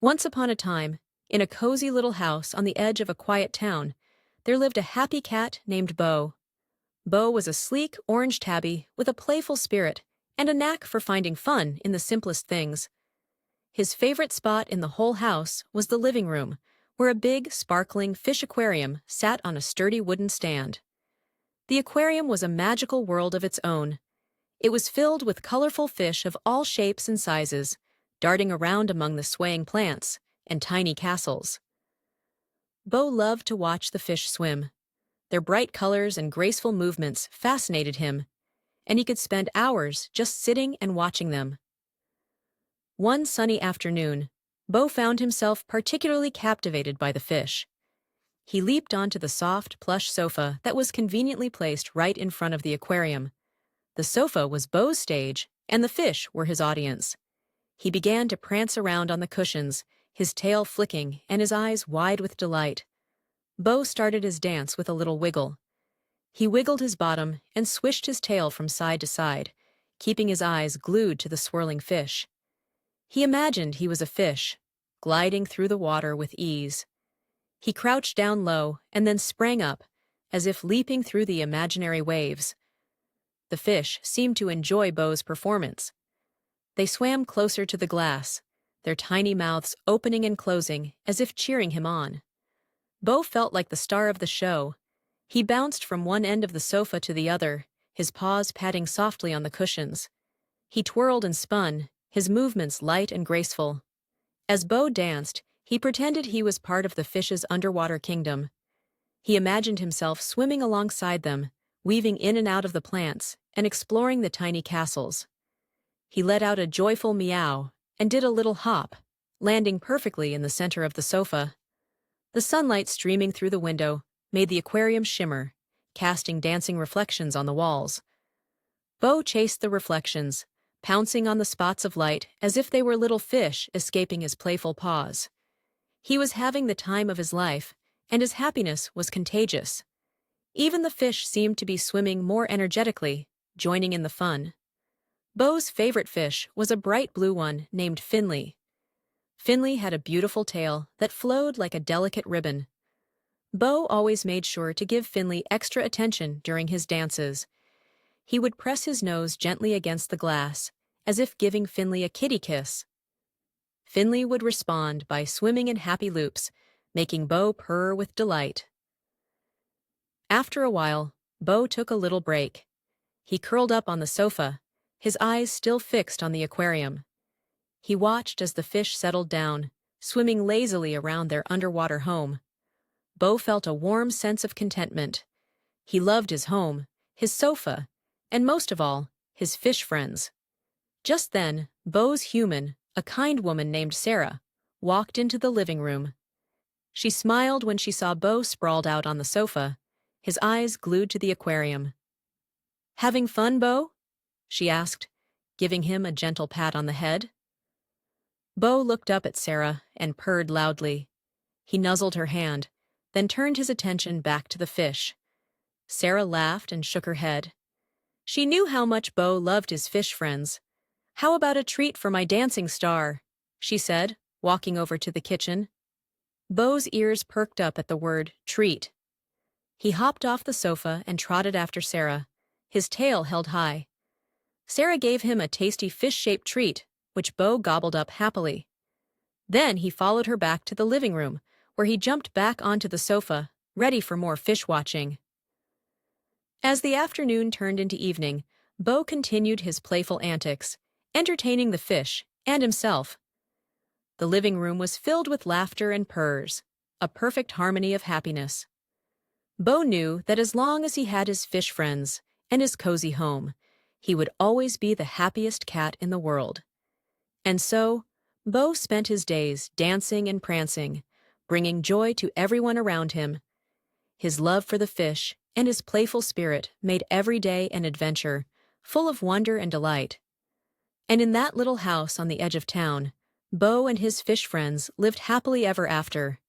Once upon a time, in a cozy little house on the edge of a quiet town, there lived a happy cat named Bo. Bo was a sleek orange tabby with a playful spirit and a knack for finding fun in the simplest things. His favorite spot in the whole house was the living room, where a big, sparkling fish aquarium sat on a sturdy wooden stand. The aquarium was a magical world of its own. It was filled with colorful fish of all shapes and sizes, darting around among the swaying plants and tiny castles. Bo loved to watch the fish swim. Their bright colors and graceful movements fascinated him, and he could spend hours just sitting and watching them. One sunny afternoon, Bo found himself particularly captivated by the fish. He leaped onto the soft, plush sofa that was conveniently placed right in front of the aquarium. The sofa was Bo's stage, and the fish were his audience. He began to prance around on the cushions, his tail flicking and his eyes wide with delight. Bo started his dance with a little wiggle. He wiggled his bottom and swished his tail from side to side, keeping his eyes glued to the swirling fish. He imagined he was a fish, gliding through the water with ease. He crouched down low and then sprang up, as if leaping through the imaginary waves. The fish seemed to enjoy Bo's performance. They swam closer to the glass, their tiny mouths opening and closing as if cheering him on. Bo felt like the star of the show. He bounced from one end of the sofa to the other, his paws patting softly on the cushions. He twirled and spun, his movements light and graceful. As Bo danced, he pretended he was part of the fish's underwater kingdom. He imagined himself swimming alongside them, weaving in and out of the plants, and exploring the tiny castles. He let out a joyful meow and did a little hop, landing perfectly in the center of the sofa. The sunlight streaming through the window made the aquarium shimmer, casting dancing reflections on the walls. Bo chased the reflections, pouncing on the spots of light as if they were little fish escaping his playful paws. He was having the time of his life, and his happiness was contagious. Even the fish seemed to be swimming more energetically, joining in the fun. Bo's favorite fish was a bright blue one named Finley. Finley had a beautiful tail that flowed like a delicate ribbon. Bo always made sure to give Finley extra attention during his dances. He would press his nose gently against the glass, as if giving Finley a kitty kiss. Finley would respond by swimming in happy loops, making Bo purr with delight. After a while, Bo took a little break. He curled up on the sofa, his eyes still fixed on the aquarium. He watched as the fish settled down, swimming lazily around their underwater home. Bo felt a warm sense of contentment. He loved his home, his sofa, and most of all, his fish friends. Just then, Bo's human, a kind woman named Sarah, walked into the living room. She smiled when she saw Bo sprawled out on the sofa, his eyes glued to the aquarium. "Having fun, Bo?" she asked, giving him a gentle pat on the head. Bo looked up at Sarah and purred loudly. He nuzzled her hand, then turned his attention back to the fish. Sarah laughed and shook her head. She knew how much Bo loved his fish friends. "How about a treat for my dancing star?" she said, walking over to the kitchen. Bo's ears perked up at the word treat. He hopped off the sofa and trotted after Sarah, his tail held high. Sarah gave him a tasty fish-shaped treat, which Bo gobbled up happily. Then he followed her back to the living room, where he jumped back onto the sofa, ready for more fish watching. As the afternoon turned into evening, Bo continued his playful antics, entertaining the fish and himself. The living room was filled with laughter and purrs, a perfect harmony of happiness. Bo knew that as long as he had his fish friends and his cozy home, he would always be the happiest cat in the world. And so, Bo spent his days dancing and prancing, bringing joy to everyone around him. His love for the fish and his playful spirit made every day an adventure, full of wonder and delight. And in that little house on the edge of town, Bo and his fish friends lived happily ever after,